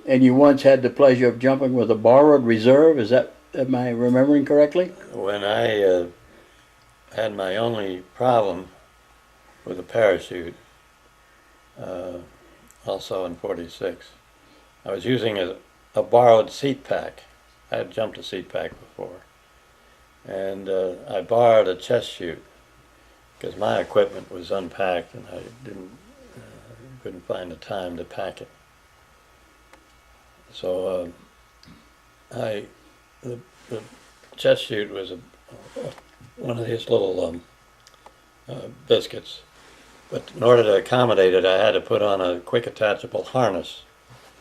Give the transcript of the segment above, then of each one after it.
And you once had the pleasure of jumping with a borrowed reserve. Am I remembering correctly? When I had my only problem with a parachute, also in '46, I was using a borrowed seat pack. I had jumped a seat pack before. And I borrowed a chest chute because my equipment was unpacked and I couldn't find the time to pack it. So the chest chute was one of these little biscuits, but in order to accommodate it, I had to put on a quick attachable harness.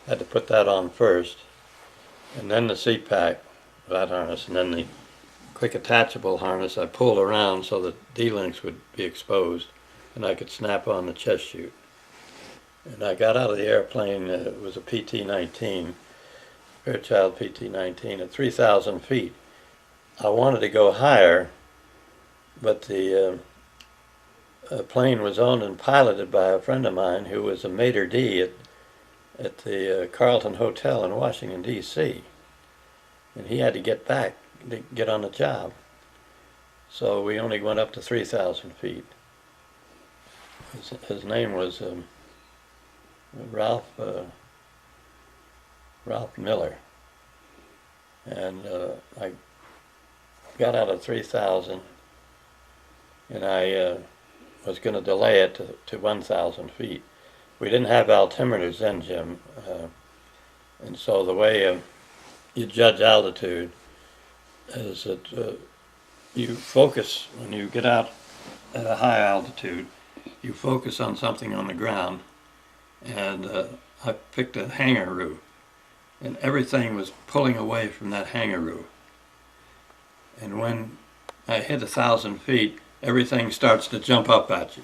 I had to put that on first, and then the seat pack, that harness, and then the quick attachable harness I pulled around so that D-links would be exposed and I could snap on the chest chute. And I got out of the airplane, it was a PT-19, Fairchild PT-19 at 3,000 feet. I wanted to go higher, but the plane was owned and piloted by a friend of mine who was a maitre d' at the Carlton Hotel in Washington, D.C. And he had to get back to get on the job. So we only went up to 3,000 feet. His name was Ralph Miller. And I got out of 3,000 and I was going to delay it to 1,000 feet. We didn't have altimeters then, Jim. And so the way you judge altitude is that you focus, when you get out at a high altitude, you focus on something on the ground. And I picked a hangaroo, and everything was pulling away from that hangaroo. And when I hit 1,000 feet, everything starts to jump up at you,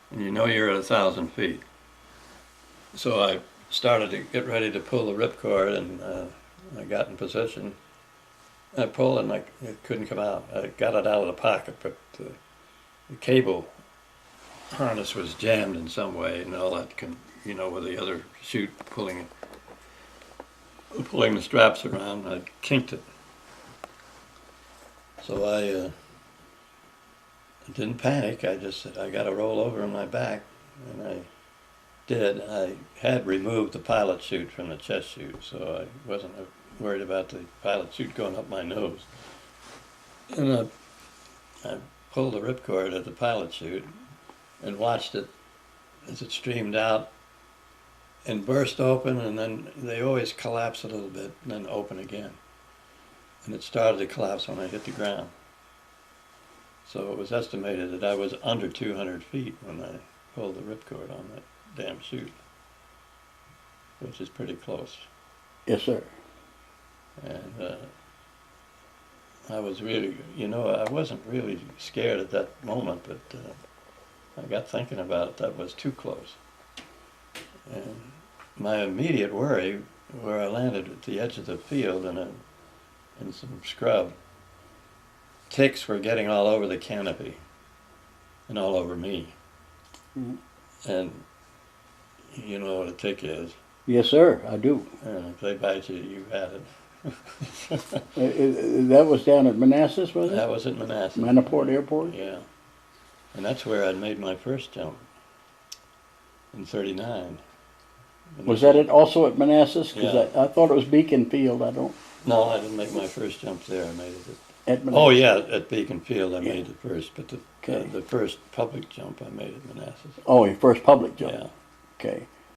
and you know you're at 1,000 feet. So I started to get ready to pull the ripcord, and I got in position. I pulled and it couldn't come out. I got it out of the pocket, but the cable harness was jammed in some way, and all that with the other chute pulling the straps around, I kinked it. So I didn't panic. I just said, I got to roll over on my back, and I did. I had removed the pilot chute from the chest chute, so I wasn't worried about the pilot chute going up my nose. And I pulled the ripcord of the pilot chute and watched it as it streamed out and burst open, and then they always collapse a little bit and then open again. And it started to collapse when I hit the ground. So it was estimated that I was under 200 feet when I pulled the ripcord on that damn chute, which is pretty close. Yes, sir. And I was really, I wasn't really scared at that moment, but I got thinking about it. That was too close. And my immediate worry, where I landed at the edge of the field in some scrub, ticks were getting all over the canopy and all over me. Mm. And you know what a tick is. Yes, sir, I do. And if they bite you, you had it. That was down at Manassas, was it? That was at Manassas. Manaport Airport? Yeah. And that's where I'd made my first jump in '39. Was that also at Manassas? Because Yeah. I thought it was Beacon Field. No, I didn't make my first jump there. I made it at Manassas. Oh yeah, at Beacon Field I made it first, but the first public jump I made at Manassas. Oh, your first public jump. Yeah. Okay.